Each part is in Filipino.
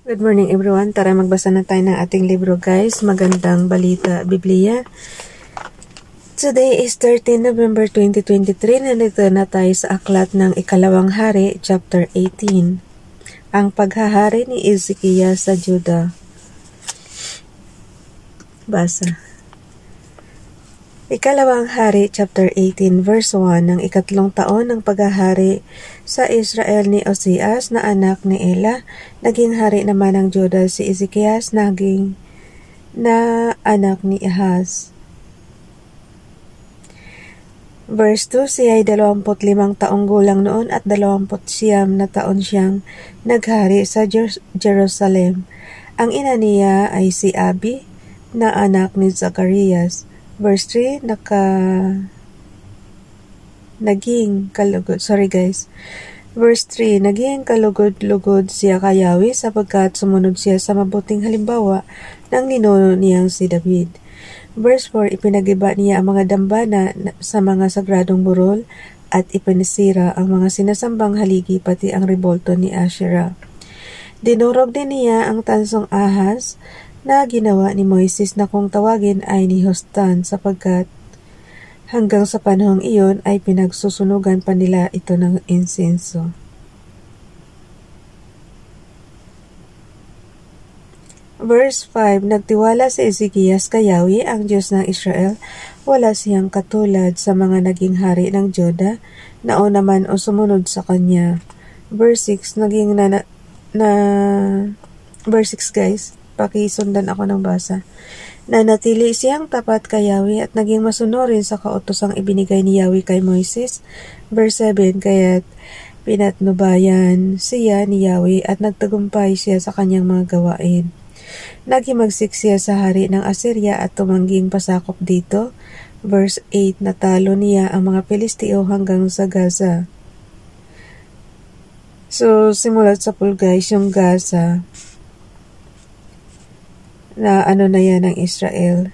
Good morning everyone. Tara magbasa na tayo ng ating libro guys. Magandang balita, Biblia. Today is 13 November 2023. Nandito na tayo sa aklat ng Ikalawang Hari, chapter 18. Ang paghahari ni Ezekias sa Juda. Basa. Ikalawang Hari, chapter 18, verse 1. Ng ikatlong taon ng paghahari sa Israel ni Osias na anak ni Ela, naging hari naman ng Juda si Ezekias naging na anak ni Ahaz. Verse 2, siya ay 25 taong gulang noon at 29 na taon siyang naghari sa Jerusalem. Ang ina niya ay si Abi na anak ni Zacarias. Verse 3, naging kalugod-lugod siya kay Yahweh sapagkat sumunod siya sa mabuting halimbawa ng ninuno niyang si David. Verse 4, ipinagiba niya ang mga dambana sa mga sagradong burol at ipinisira ang mga sinasambang haligi pati ang rebolto ni Asherah. Dinurog din niya ang tansong ahas na ginawa ni Moises na kung tawagin ay ni Hostan sapagkat hanggang sa panahong iyon ay pinagsusunugan pa nila ito ng insenso. Verse 5, nagtiwala si Ezekias kay Yahweh ang Diyos ng Israel. Wala siyang katulad sa mga naging hari ng Juda na o naman o sumunod sa kanya. Verse 6, verse 6 guys. Pakisundan ako ng basa. Nanatili siyang tapat kay Yahweh at naging masunurin sa kautosang ibinigay ni Yahweh kay Moises. Verse 7, kaya't pinatnubayan siya ni Yahweh at nagtagumpay siya sa kanyang mga gawain. Naghimagsik siya sa hari ng Assyria at tumangging pasakop dito. Verse 8, natalo niya ang mga Pilisteo hanggang sa Gaza. So, simulat sa pool guys, yung Gaza na na yan ng Israel.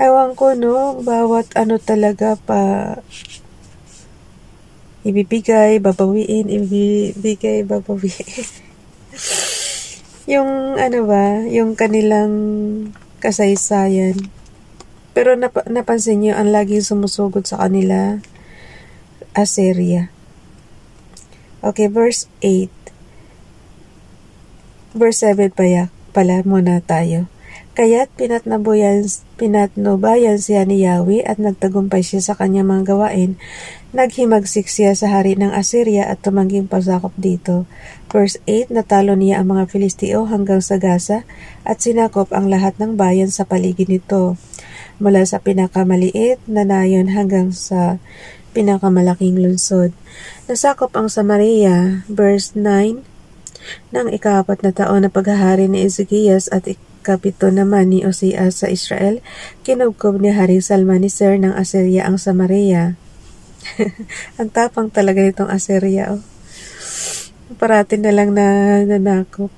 Ewan ko bawat talaga pa ibibigay, babawiin. Yung yung kanilang kasaysayan. Pero napansin niyo ang laging sumusugod sa kanila, Assyria. Okay, verse 8. Verse 7 pala muna tayo. Kaya't pinatnubayan siya ni Yahweh at nagtagumpay siya sa kanyang mga gawain. Naghimagsik siya sa hari ng Assyria at tumangging pasakop dito. Verse 8, natalo niya ang mga Filisteo hanggang sa Gaza at sinakop ang lahat ng bayan sa paligid nito. Mula sa pinakamaliit na nayon hanggang sa pinakamalaking lungsod. Nasakop ang Samaria. Verse 9, ng ika-4 na taon na paghahari ni Ezekias at ikapito naman ni Osias sa Israel, kinubkob ni Haring Salmaneser ng Assyria ang Samaria. Ang tapang talaga nitong Assyria. Parati na lang nanakop.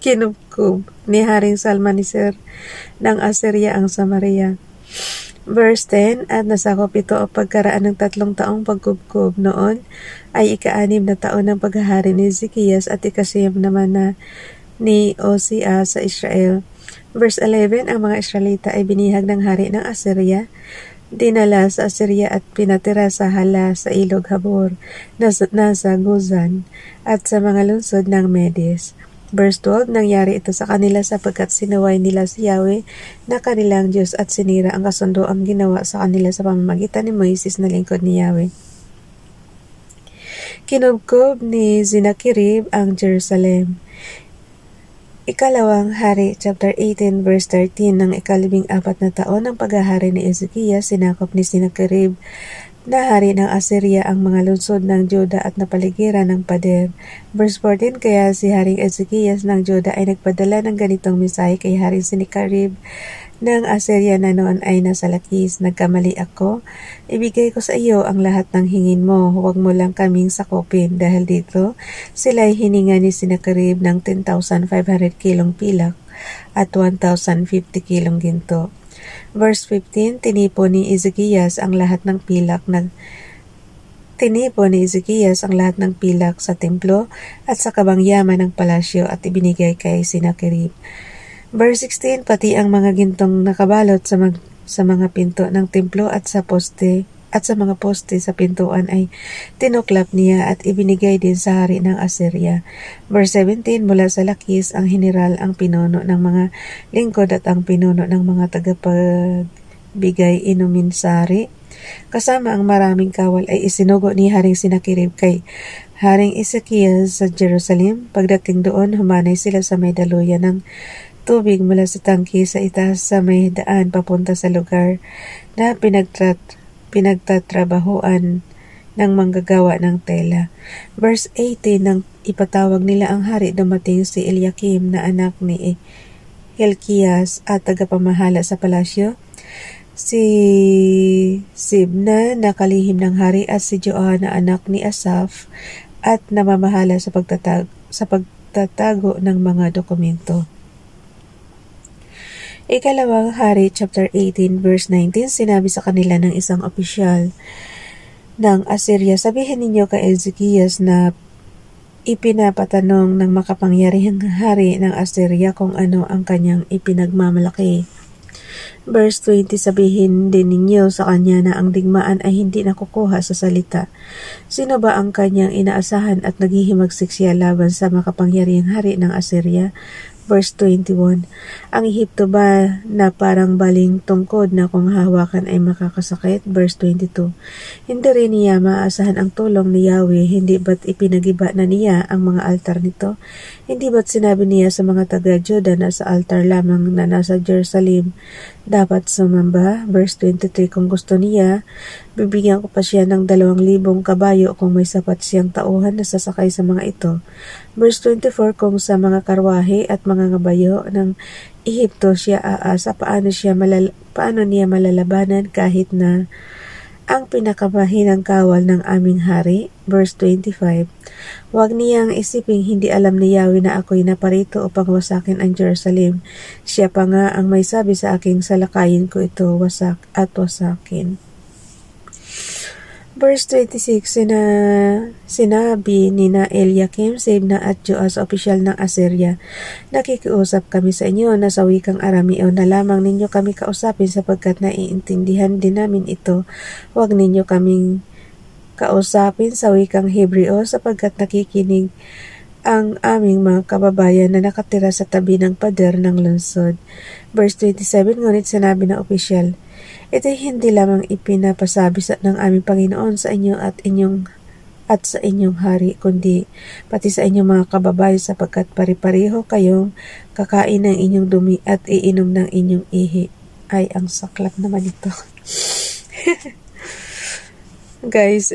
Kinubkob ni Haring Salmaneser ng Assyria ang Samaria. Verse 10, at nasakop ito o pagkaraan ng 3 taong pagkubkob. Noon ay ika-6 na taon ng paghahari ni Ezekias at ika-9 naman na ni Osias sa Israel. Verse 11, ang mga Israelita ay binihag ng hari ng Assyria, dinala sa Assyria at pinatira sa Hala sa Ilog Habor, nasa Gozan, at sa mga lungsod ng Medes. Verse 12, nangyari ito sa kanila sapagkat sinuway nila si Yahweh na kanilang Diyos at sinira ang kasunduang ginawa sa kanila sa pamamagitan ni Moises na lingkod ni Yahweh. Kinubkob ni Sennacherib ang Jerusalem. Ikalawang Hari, chapter 18, verse 13, ng ika-14 na taon ng paghahari ni Ezekias, sinakop ni Sennacherib na hari ng Assyria ang mga lungsod ng Juda at napaligiran ng pader. Verse 14, kaya si Haring Ezekias ng Juda ay nagpadala ng ganitong mensahe kay Haring Sennacherib ng Assyria na noon ay nasa Lakis. Nagkamali ako. Ibigay ko sa iyo ang lahat ng hingin mo. Huwag mo lang kaming sakupin. Dahil dito, sila ay hininga ni Sennacherib ng 10,500 kilong pilak at 1,050 kilong ginto. Verse 15, tinipo ni Ezekias ang lahat ng pilak na Tinipo ni Ezekias ang lahat ng pilak sa templo at sa kabangyaman ng palasyo at ibinigay kay Sinakerib. Verse 16, pati ang mga gintong nakabalot sa mga pinto ng templo at sa mga poste sa pintuan ay tinuklap niya at ibinigay din sa hari ng Assyria. Verse 17, mula sa Lakis ang general, ang pinuno ng mga lingkod at ang pinuno ng mga tagapagbigay inumin sa hari, kasama ang maraming kawal ay isinugo ni Haring Sinakerib kay Haring Ezekias sa Jerusalem. Pagdating doon, humanay sila sa may daluyan ng tubig mula sa tangki sa itaas sa may daan papunta sa lugar na pinagtatrabahoan ng manggagawa ng tela. Verse 18, nang ipatawag nila ang hari, dumating si Eliakim na anak ni Hilkias at tagapamahala sa palasyo, si Sibna na kalihim ng hari at si Joah na anak ni Asaph at namamahala sa pagtatago ng mga dokumento. Ikalawang Hari, chapter 18, verse 19, sinabi sa kanila ng isang opisyal ng Assyria, sabihin ninyo kay Ezekias na ipinapatanong ng makapangyarihang hari ng Assyria kung ano ang kanyang ipinagmamalaki. Verse 20, sabihin din ninyo sa kanya na ang digmaan ay hindi nakukuha sa salita. Sino ba ang kanyang inaasahan at naghihimagsik siya laban sa makapangyarihang hari ng Assyria? Verse 21, ang Ehipto ba na parang baling tungkod na kung hawakan ay makakasakit? Verse 22, hindi rin niya maasahan ang tulong ni Yahweh, hindi ba't ipinagiba na niya ang mga altar nito? Hindi ba't sinabi niya sa mga taga-Juda na sa altar lamang na nasa Jerusalem dapat sumamba? Verse 23, kung gusto niya, bibigyan ko pa siya ng 2,000 kabayo kung may sapat siyang tauhan na sasakay sa mga ito. Verse 24, kung sa mga karwahe at mga ngabayo ng Ehipto siya aasa, paano niya malalabanan kahit na ang pinakamahinang kawal ng aming hari? Verse 25, huwag niyang isiping hindi alam ni Yahweh na ako'y naparito upang wasakin ang Jerusalem. Siya pa nga ang may sabi sa aking salakayin ko ito wasak at wasakin. Verse 26, sinabi ni na Eliakim, Sebna at Joah sa opisyal ng Assyria, nakikiusap kami sa inyo na sa wikang Arameo na lamang ninyo kami kausapin sapagkat naiintindihan din namin ito. Huwag ninyo kaming kausapin sa wikang Hebreo sapagkat nakikinig ang aming mga kababayan na nakatira sa tabi ng pader ng lungsod. Verse 27, ngunit sinabi ng opisyal, ito'y hindi lamang ipinapasabi ng aming Panginoon sa inyo at sa inyong hari, kundi pati sa inyong mga kababayan sapagkat pari-pareho kayong kakain ng inyong dumi at iinom ng inyong ihi. Ay, ang saklap naman ito. Guys,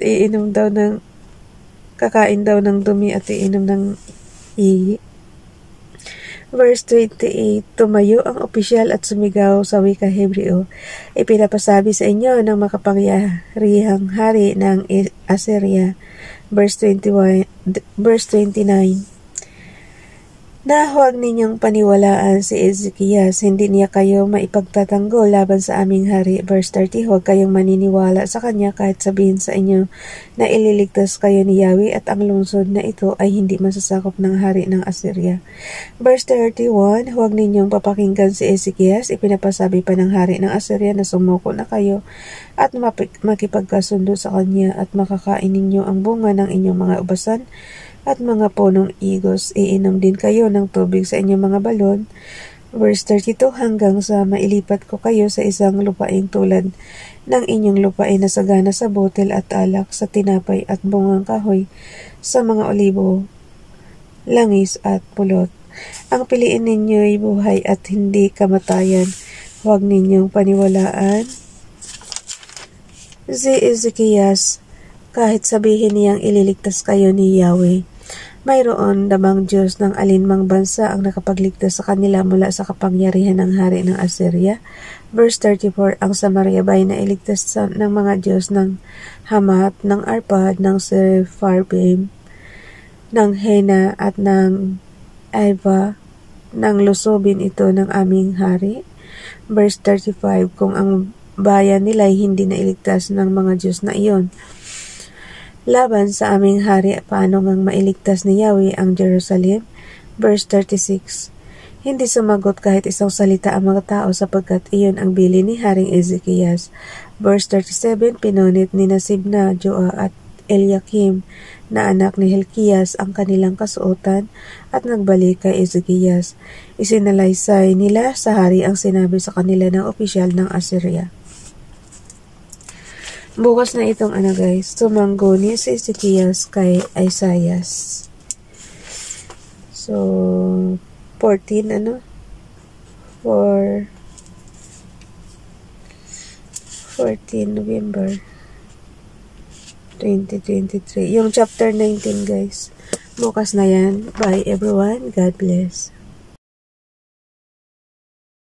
kakain daw ng dumi at iinom ng ihi. Verse 28, tumayo ang opisyal at sumigaw sa wika Hebreo, ipinapasabi sa inyo ng makapangyarihang hari ng Assyria. Verse 29, na huwag ninyong paniwalaan si Ezekias, hindi niya kayo maipagtatanggol laban sa aming hari. Verse 30, huwag kayong maniniwala sa kanya kahit sabihin sa inyo na ililigtas kayo ni Yahweh at ang lungsod na ito ay hindi masasakop ng hari ng Assyria. Verse 31, huwag ninyong papakinggan si Ezekias, ipinapasabi pa ng hari ng Assyria na sumuko na kayo at makipagkasundo sa kanya at makakain ninyo ang bunga ng inyong mga ubasan at mga punong igos, iinom din kayo ng tubig sa inyong mga balon. Verse 32, hanggang sa mailipat ko kayo sa isang lupain tulad ng inyong lupain na sagana sa butil at alak, sa tinapay at bungang kahoy, sa mga olibo, langis at pulot. Ang piliin ninyo'y buhay at hindi kamatayan. Huwag ninyong paniwalaan si Ezekias kahit sabihin niyang ililigtas kayo ni Yahweh. Mayroon namang Diyos ng alinmang bansa ang nakapagligtas sa kanila mula sa kapangyarihan ng hari ng Assyria. Verse 34, ang Samaria ba ay nailigtas ng mga Diyos ng Hamat, ng Arpad, ng Sepharvaim, ng Hena at ng Eva, nang lusobin ito ng aming hari? Verse 35, kung ang bayan nila ay hindi nailigtas ng mga Diyos na iyon, laban sa aming hari, paano ngang mailigtas ni Yahweh ang Jerusalem? Verse 36. Hindi sumagot kahit isang salita ang mga tao sapagkat iyon ang bili ni Haring Ezekias. Verse 37, pinunit ni Sibna, Joa at Eliakim na anak ni Hilkias ang kanilang kasuotan at nagbalik kay Ezekias. Isinalaysay nila sa hari ang sinabi sa kanila ng opisyal ng Assyria. Bukas na itong guys, tumangguni si Ezekias kay Isaias. So, 14 November 2023. Yung chapter 19 guys. Bukas na yan. Bye everyone. God bless.